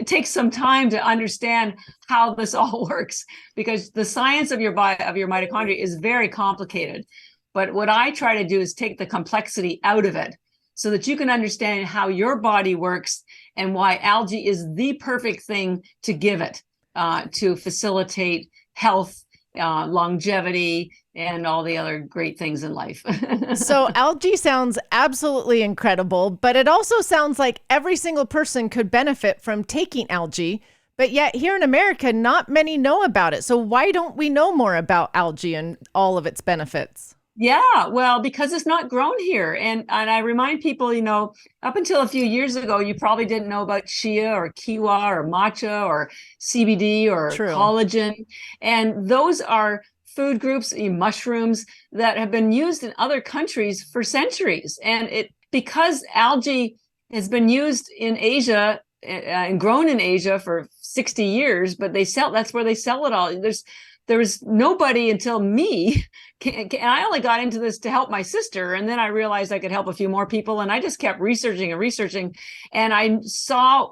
takes some time to understand how this all works, because the science of your mitochondria is very complicated. But what I try to do is take the complexity out of it so that you can understand how your body works and why algae is the perfect thing to give it to facilitate health, longevity, and all the other great things in life. So algae sounds absolutely incredible, but it also sounds like every single person could benefit from taking algae. But yet here in America, not many know about it. So why don't we know more about algae and all of its benefits? Yeah, well, because it's not grown here. And I remind people, up until a few years ago, you probably didn't know about chia or kiwa or matcha or CBD or collagen. And those are food groups, mushrooms, that have been used in other countries for centuries. And because algae has been used in Asia and grown in Asia for 60 years, but that's where they sell it all. There was nobody until me, and I only got into this to help my sister, and then I realized I could help a few more people, and I just kept researching, and I saw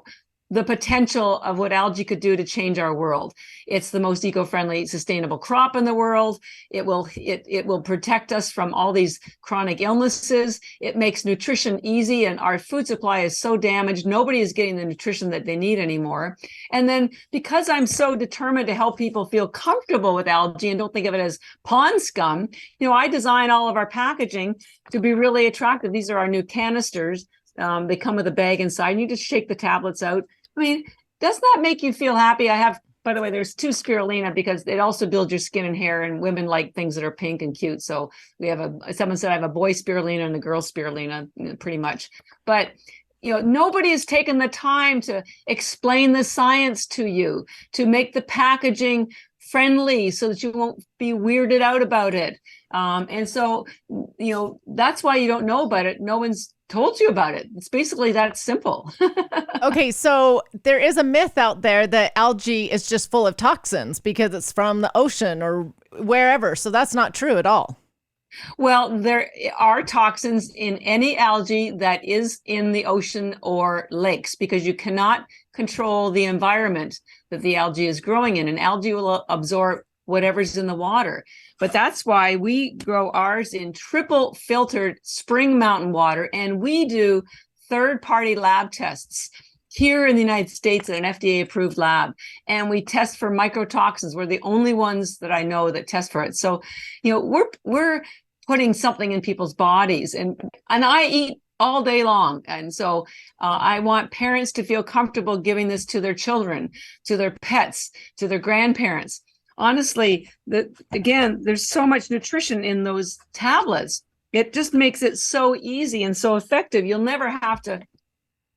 the potential of what algae could do to change our world. It's the most eco-friendly, sustainable crop in the world. It will protect us from all these chronic illnesses. It makes nutrition easy, and our food supply is so damaged, nobody is getting the nutrition that they need anymore. And then because I'm so determined to help people feel comfortable with algae and don't think of it as pond scum, I design all of our packaging to be really attractive. These are our new canisters. They come with a bag inside, and you just shake the tablets out. I mean, doesn't that make you feel happy? By the way, there's 2 spirulina because it also builds your skin and hair, and women like things that are pink and cute. So someone said I have a boy spirulina and a girl spirulina, pretty much. But, nobody has taken the time to explain the science to you, to make the packaging friendly so that you won't be weirded out about it. And so, that's why you don't know about it. No one's told you about it. It's basically that simple. Okay, so there is a myth out there that algae is just full of toxins because it's from the ocean or wherever. So that's not true at all. Well, there are toxins in any algae that is in the ocean or lakes, because you cannot control the environment that the algae is growing in. And algae will absorb whatever's in the water. But that's why we grow ours in triple filtered spring mountain water, and we do third-party lab tests here in the United States at an FDA approved lab, and we test for mycotoxins. We're the only ones that I know that test for it. So, we're putting something in people's bodies, and I eat all day long. And so I want parents to feel comfortable giving this to their children, to their pets, to their grandparents. Honestly, again, there's so much nutrition in those tablets. It just makes it so easy and so effective. You'll never have to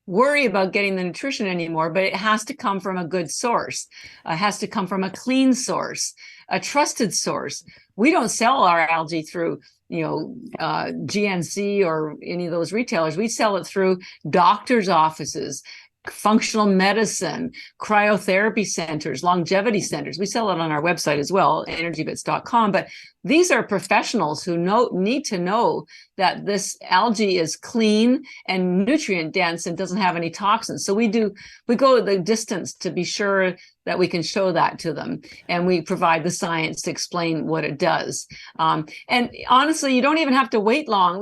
worry about getting the nutrition anymore, but it has to come from a good source. It has to come from a clean source, a trusted source. We don't sell our algae through, GNC or any of those retailers. We sell it through doctors' offices, functional medicine, cryotherapy centers, longevity centers. We sell it on our website as well, ENERGYbits.com. But these are professionals who need to know that this algae is clean and nutrient dense and doesn't have any toxins. So we go the distance to be sure that we can show that to them, and we provide the science to explain what it does. And honestly, you don't even have to wait long.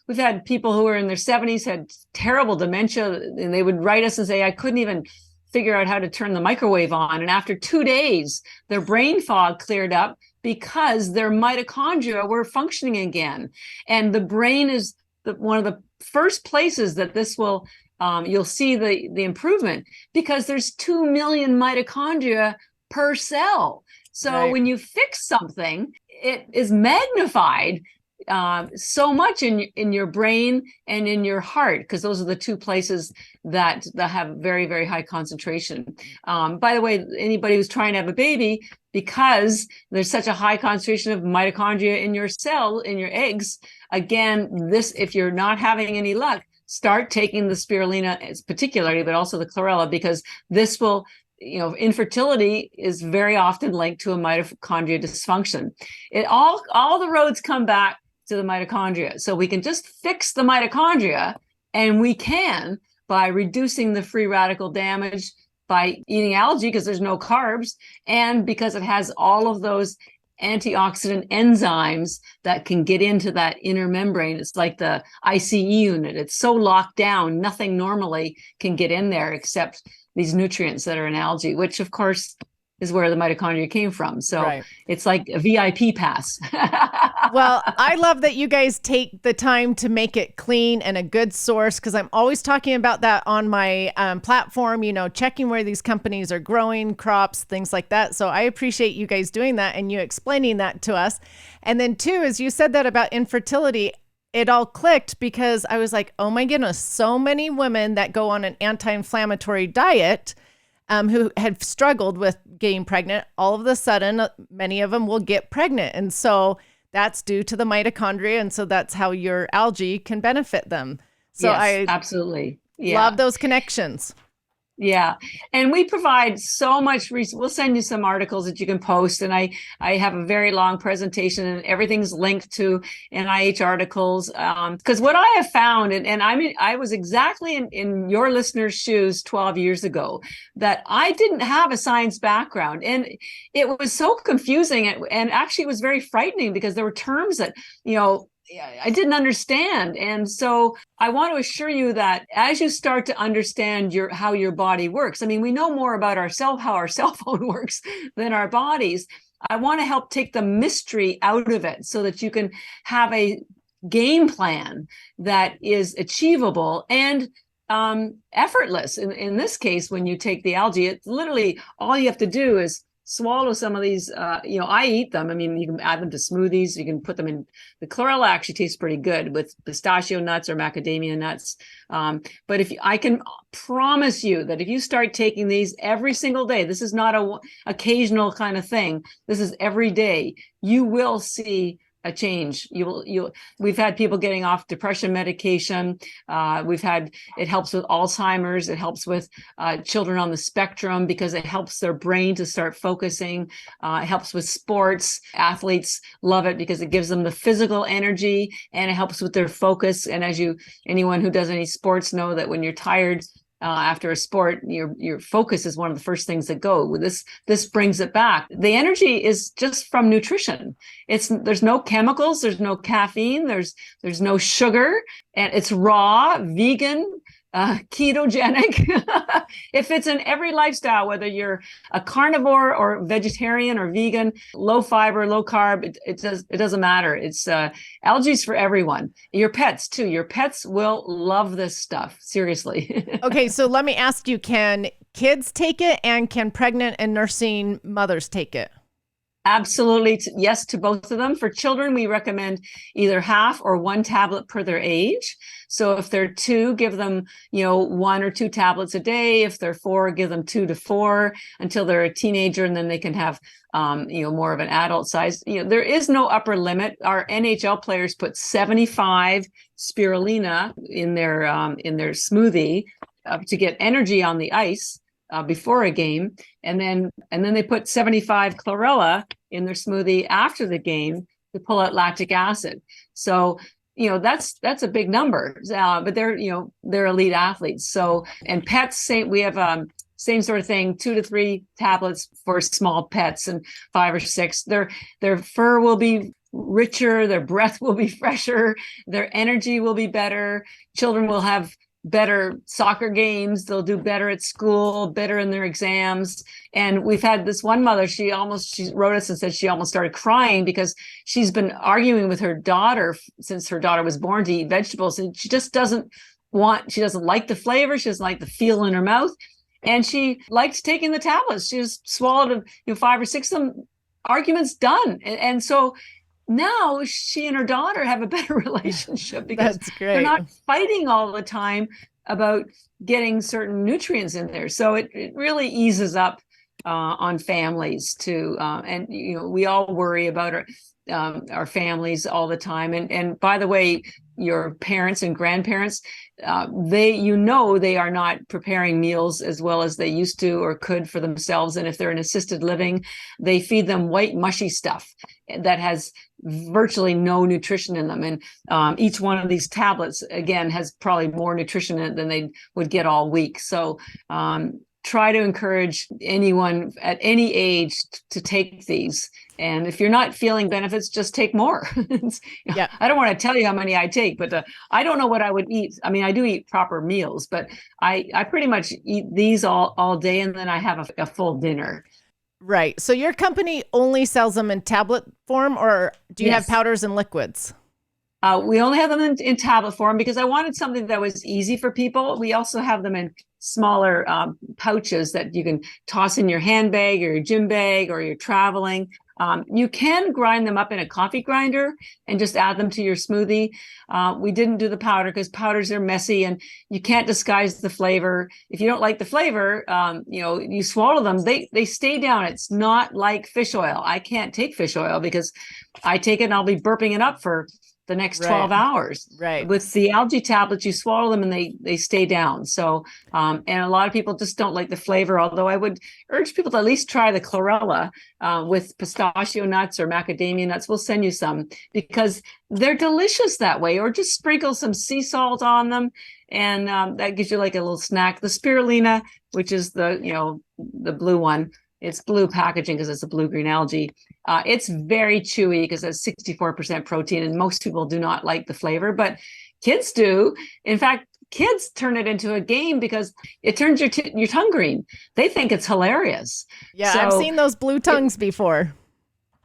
We've had people who are in their 70s, had terrible dementia, and they would write us and say, I couldn't even figure out how to turn the microwave on. And after 2 days, their brain fog cleared up because their mitochondria were functioning again. And the brain is one of the first places that this will, you'll see the improvement, because there's 2 million mitochondria per cell. So right. When you fix something, it is magnified so much in your brain and in your heart, because those are the two places that have very, very high concentration. By the way, anybody who's trying to have a baby, because there's such a high concentration of mitochondria in your cell, in your eggs, again, if you're not having any luck, start taking the spirulina particularly, but also the chlorella, because this will, infertility is very often linked to a mitochondria dysfunction. All the roads come back to the mitochondria. So we can just fix the mitochondria, and we can by reducing the free radical damage, by eating algae because there's no carbs, and because it has all of those antioxidant enzymes that can get into that inner membrane. It's like the ICE unit. It's so locked down, nothing normally can get in there except these nutrients that are in algae, which of course is where the mitochondria came from. So right. It's like a VIP pass. Well, I love that you guys take the time to make it clean and a good source, because I'm always talking about that on my platform, checking where these companies are growing crops, things like that. So I appreciate you guys doing that and you explaining that to us. And then too, as you said that about infertility, it all clicked, because I was like, oh my goodness, so many women that go on an anti-inflammatory diet who had struggled with getting pregnant, all of a sudden, many of them will get pregnant. And so that's due to the mitochondria. And so that's how your algae can benefit them. So yes, absolutely. Love those connections. Yeah. And we provide so much we'll send you some articles that you can post. And I have a very long presentation, and everything's linked to NIH articles. Because what I have found, and I mean, I was exactly in your listeners' shoes 12 years ago, that I didn't have a science background. And it was so confusing. And actually it was very frightening, because there were terms that, I didn't understand. And so I want to assure you that as you start to understand how your body works, I mean, we know more about how our cell phone works than our bodies. I want to help take the mystery out of it so that you can have a game plan that is achievable and effortless. In this case, when you take the algae, it's literally all you have to do is swallow some of these. I eat them. I mean, you can add them to smoothies. You can put them in. The chlorella actually tastes pretty good with pistachio nuts or macadamia nuts. But I can promise you that if you start taking these every single day, this is not a occasional kind of thing. This is every day. You will see a change. We've had people getting off depression medication. It helps with Alzheimer's. It helps with children on the spectrum, because it helps their brain to start focusing. It helps with sports. Athletes love it because it gives them the physical energy, and it helps with their focus. And anyone who does any sports know that when you're tired after a sport, your focus is one of the first things that go. This brings it back. The energy is just from nutrition. There's no chemicals, there's no caffeine, there's no sugar, and it's raw, vegan, ketogenic. It fits in every lifestyle, whether you're a carnivore or vegetarian or vegan, low fiber, low carb. It doesn't matter. It's algae's for everyone. Your pets too. Your pets will love this stuff. Seriously. Okay, so let me ask you: can kids take it, and can pregnant and nursing mothers take it? Absolutely. Yes, to both of them. For children, we recommend either half or one tablet per their age. So if they're 2, give them, 1 or 2 tablets a day. If they're 4, give them 2 to 4 until they're a teenager, and then they can have, more of an adult size. There is no upper limit. Our NHL players put 75 spirulina in their smoothie to get energy on the ice before a game, and then they put 75 chlorella in their smoothie after the game to pull out lactic acid. So that's a big number, but they're elite athletes. So, and pets, we have same sort of thing, 2 to 3 tablets for small pets, and 5 or 6. Their fur will be richer, their breath will be fresher, their energy will be better. Children will have better soccer games. They'll do better at school, better in their exams. And we've had this one mother, she wrote us and said she almost started crying because she's been arguing with her daughter since her daughter was born to eat vegetables. And she just doesn't like the flavor. She doesn't like the feel in her mouth. And she liked taking the tablets. She just swallowed 5 or 6 of them. Arguments done. And so now she and her daughter have a better relationship because they're not fighting all the time about getting certain nutrients in there. So it really eases up on families too. And we all worry about our families all the time. And by the way, your parents and grandparents, they are not preparing meals as well as they used to or could for themselves. And if they're in assisted living, they feed them white mushy stuff that has virtually no nutrition in them. And each one of these tablets, again, has probably more nutrition in it than they would get all week. So try to encourage anyone at any age to take these. And if you're not feeling benefits, just take more. Yeah. I don't want to tell you how many I take, but I don't know what I would eat. I mean, I do eat proper meals, but I pretty much eat these all day, and then I have a full dinner. Right. So your company only sells them in tablet form, or do you have powders and liquids? We only have them in tablet form because I wanted something that was easy for people. We also have them in smaller pouches that you can toss in your handbag or your gym bag or you're traveling. You can grind them up in a coffee grinder and just add them to your smoothie. We didn't do the powder because powders are messy and you can't disguise the flavor. If you don't like the flavor, you swallow them, they stay down. It's not like fish oil. I can't take fish oil because I take it and I'll be burping it up for the next 12 hours. Right. With the algae tablets, you swallow them and they stay down. So, and a lot of people just don't like the flavor, although I would urge people to at least try the chlorella with pistachio nuts or macadamia nuts. We'll send you some because they're delicious that way, or just sprinkle some sea salt on them. And that gives you like a little snack. The spirulina, which is the blue one, it's blue packaging because it's a blue-green algae. It's very chewy because it's 64% protein, and most people do not like the flavor, but kids do. In fact, kids turn it into a game because it turns your tongue green. They think it's hilarious. Yeah, so, I've seen those blue tongues before.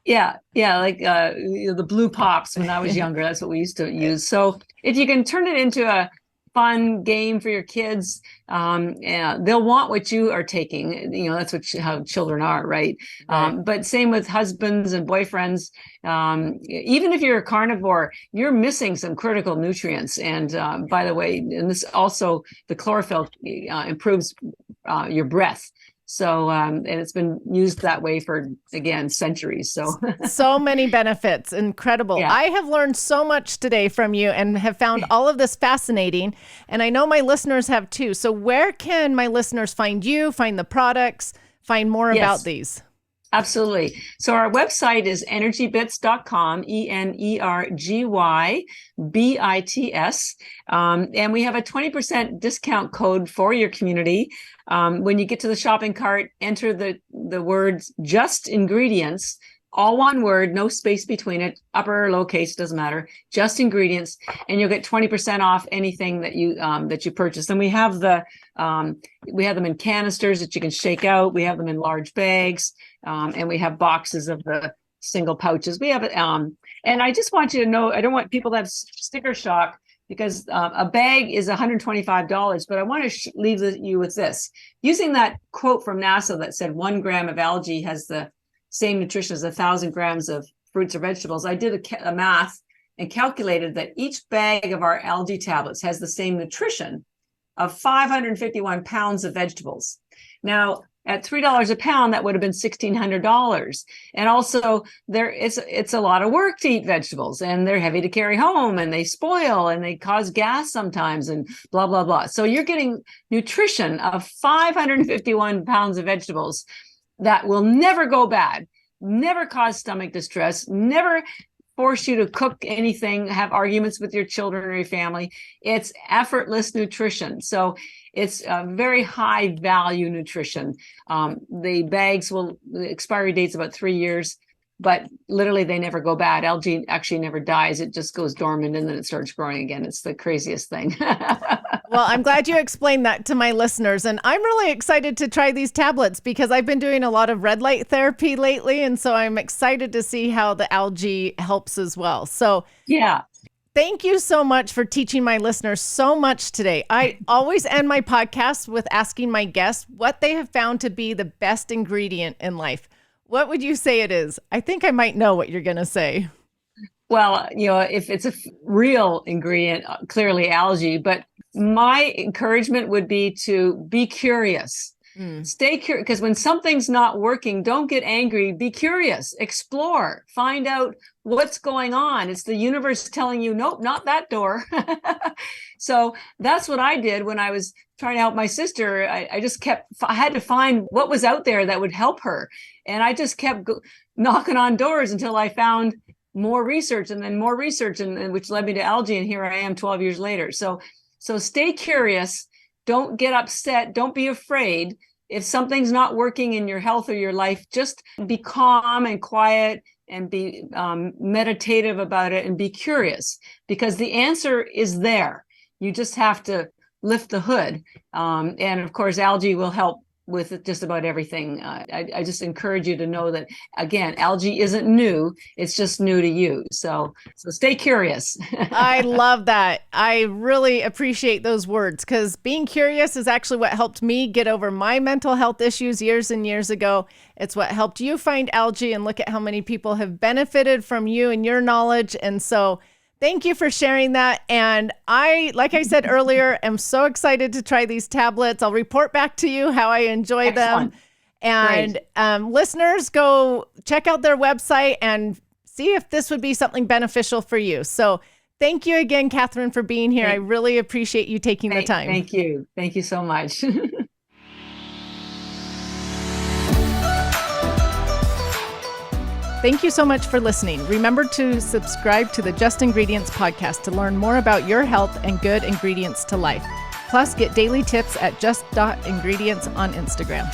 Yeah, like the blue pops when I was younger. That's what we used to use. So if you can turn it into a fun game for your kids, they'll want what you are taking. That's how children are, right? But same with husbands and boyfriends. Even if you're a carnivore, you're missing some critical nutrients. And by the way, and this also, the chlorophyll improves your breath. So, and it's been used that way for, again, centuries. So many benefits. Incredible. Yeah. I have learned so much today from you and have found all of this fascinating. And I know my listeners have too. So where can my listeners find you, find the products, find more about these? Absolutely. So our website is ENERGYbits.com, ENERGYBITS. And we have a 20% discount code for your community. When you get to the shopping cart, enter the words "just ingredients" all one word, no space between it, upper or lowercase, doesn't matter, just ingredients, and you'll get 20% off anything that you purchase. And we have them in canisters that you can shake out. We have them in large bags, and we have boxes of the single pouches. We have and I just want you to know, I don't want people to have sticker shock, because a bag is $125, but I want to leave you with this. Using that quote from NASA that said 1 gram of algae has the same nutrition as 1,000 grams of fruits or vegetables, I did a math and calculated that each bag of our algae tablets has the same nutrition of 551 pounds of vegetables. Now, at $3 a pound, that would have been $1,600. And also, it's a lot of work to eat vegetables, and they're heavy to carry home, and they spoil, and they cause gas sometimes, and blah, blah, blah. So you're getting nutrition of 551 pounds of vegetables that will never go bad, never cause stomach distress, never force you to cook anything, have arguments with your children or your family. It's effortless nutrition. So it's a very high value nutrition. The bags the expiry date's about 3 years, but literally they never go bad. Algae actually never dies. It just goes dormant and then it starts growing again. It's the craziest thing. Well, I'm glad you explained that to my listeners. And I'm really excited to try these tablets because I've been doing a lot of red light therapy lately. And so I'm excited to see how the algae helps as well. So yeah. Thank you so much for teaching my listeners so much today. I always end my podcast with asking my guests what they have found to be the best ingredient in life. What would you say it is? I think I might know what you're going to say. Well, if it's a real ingredient, clearly algae, but my encouragement would be to be curious. Stay curious, because when something's not working, don't get angry. Be curious, explore, find out what's going on. It's the universe telling you, nope, not that door. So that's what I did when I was trying to help my sister. I had to find what was out there that would help her. And I just kept knocking on doors until I found more research and then more research, and which led me to algae. And here I am 12 years later. So stay curious. Don't get upset. Don't be afraid. If something's not working in your health or your life, just be calm and quiet and be meditative about it and be curious, because the answer is there. You just have to lift the hood. And of course, algae will help with just about everything. I just encourage you to know that, again, algae isn't new. It's just new to you. So stay curious. I love that. I really appreciate those words, because being curious is actually what helped me get over my mental health issues years and years ago. It's what helped you find algae, and look at how many people have benefited from you and your knowledge. And so thank you for sharing that. And like I said earlier, am so excited to try these tablets. I'll report back to you how I enjoy Excellent. them. And listeners, go check out their website and see if this would be something beneficial for you. So thank you again, Catharine, for being here. I really appreciate you taking the time. Thank you. Thank you so much. Thank you so much for listening. Remember to subscribe to the Just Ingredients podcast to learn more about your health and good ingredients to life. Plus, get daily tips at just.ingredients on Instagram.